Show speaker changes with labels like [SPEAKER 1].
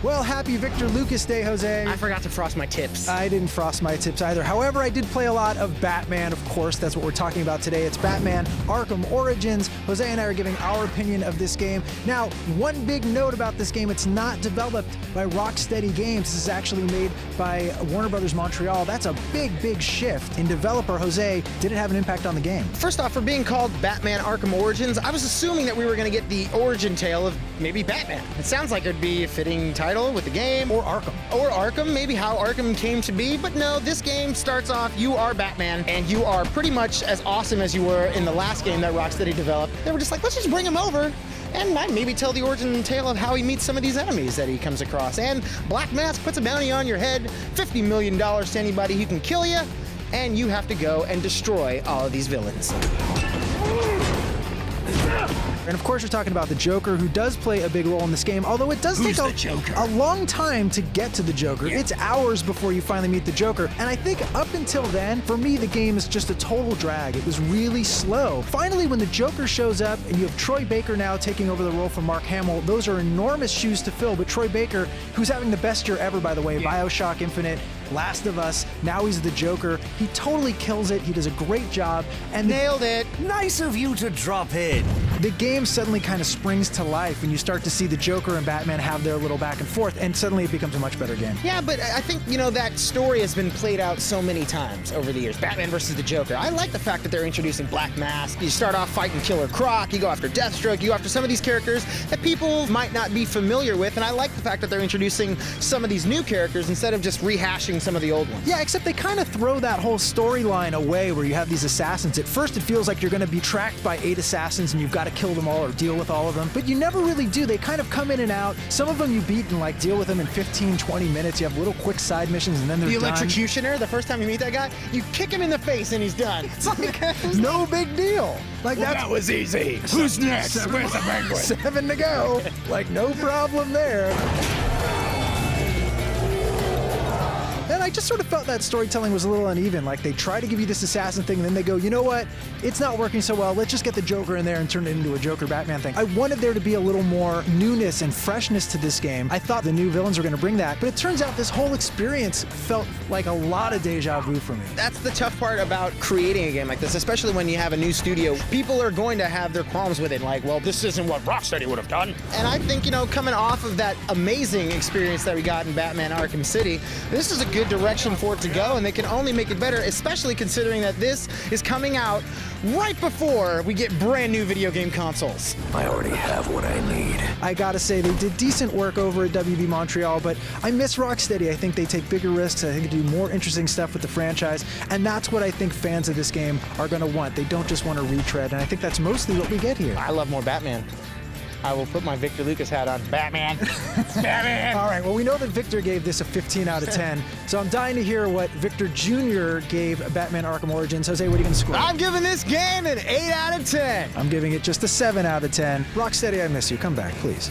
[SPEAKER 1] Well, happy Victor Lucas Day, Jose.
[SPEAKER 2] I forgot to frost my tips.
[SPEAKER 1] I didn't frost my tips either. However, I did play a lot of Batman, of course. That's what we're talking about today. It's Batman Arkham Origins. Jose and I are giving our opinion of this game. Now, one big note about this game, it's not developed by Rocksteady Games. This is actually made by Warner Brothers Montreal. That's a big, big shift. In developer, Jose, did it have an impact on the game?
[SPEAKER 2] First off, for being called Batman Arkham Origins, I was assuming that we were going to get the origin tale of maybe Batman. It sounds like it'd be a fitting title with the game.
[SPEAKER 1] Or Arkham.
[SPEAKER 2] Or Arkham, maybe how Arkham came to be. But no, this game starts off, you are Batman, and you are pretty much as awesome as you were in the last game that Rocksteady developed. They were just like, let's just bring him over and maybe tell the origin tale of how he meets some of these enemies that he comes across. And Black Mask puts a bounty on your head, $50 million to anybody who can kill you, and you have to go and destroy all of these villains.
[SPEAKER 1] And of course, we're talking about the Joker, who does play a big role in this game, although it does take a long time to get to the Joker. Yeah. It's hours before you finally meet the Joker. And I think up until then, for me, the game is just a total drag. It was really slow. Finally, when the Joker shows up, and you have Troy Baker now taking over the role from Mark Hamill, those are enormous shoes to fill. But Troy Baker, who's having the best year ever, by the way, yeah. BioShock Infinite, Last of Us, now he's the Joker. He totally kills it. He does a great job. And
[SPEAKER 2] nailed it.
[SPEAKER 3] Nice of you to drop in.
[SPEAKER 1] The game suddenly kind of springs to life and you start to see the Joker and Batman have their little back and forth, and suddenly it becomes a much better game.
[SPEAKER 2] Yeah, but I think, you know, that story has been played out so many times over the years. Batman versus the Joker. I like the fact that they're introducing Black Mask. You start off fighting Killer Croc, you go after Deathstroke, you go after some of these characters that people might not be familiar with, and I like the fact that they're introducing some of these new characters instead of just rehashing some of the old ones.
[SPEAKER 1] Yeah, except they kind of throw that whole storyline away where you have these assassins. At first it feels like you're going to be tracked by 8 assassins and you've got to kill them all or deal with all of them, but you never really do. They kind of come in and out. Some of them you beat and like deal with them in 15, 20 minutes. You have little quick side missions and then they're done.
[SPEAKER 2] The Electrocutioner, the first time you meet that guy, you kick him in the face and he's done.
[SPEAKER 1] It's like, no big deal. Like
[SPEAKER 3] that was easy. Who's next? Where's the penguin?
[SPEAKER 1] 7 to go. Like, no problem there. And I just sort of felt that storytelling was a little uneven. Like, they try to give you this assassin thing, and then they go, you know what? It's not working so well. Let's just get the Joker in there and turn it into a Joker-Batman thing. I wanted there to be a little more newness and freshness to this game. I thought the new villains were going to bring that, but it turns out this whole experience felt like a lot of deja vu for me.
[SPEAKER 2] That's the tough part about creating a game like this, especially when you have a new studio. People are going to have their qualms with it, like, well, this isn't what Rocksteady would have done. And I think, you know, coming off of that amazing experience that we got in Batman Arkham City, this is a good direction for it to go, and they can only make it better, especially considering that this is coming out right before we get brand new video game consoles.
[SPEAKER 3] I already have what I need.
[SPEAKER 1] I gotta say, they did decent work over at WB Montreal, but I miss Rocksteady. I think they take bigger risks. I think they do more interesting stuff with the franchise, and that's what I think fans of this game are gonna want. They don't just want to retread, and I think that's mostly what we get here.
[SPEAKER 2] I love more Batman. I will put my Victor Lucas hat on. Batman. Batman.
[SPEAKER 1] All right, well, we know that Victor gave this a 15 out of 10, so I'm dying to hear what Victor Jr. gave Batman Arkham Origins. Jose, what are you going to score?
[SPEAKER 2] I'm giving this game an 8 out of 10.
[SPEAKER 1] I'm giving it just a 7 out of 10. Rocksteady, I miss you. Come back, please.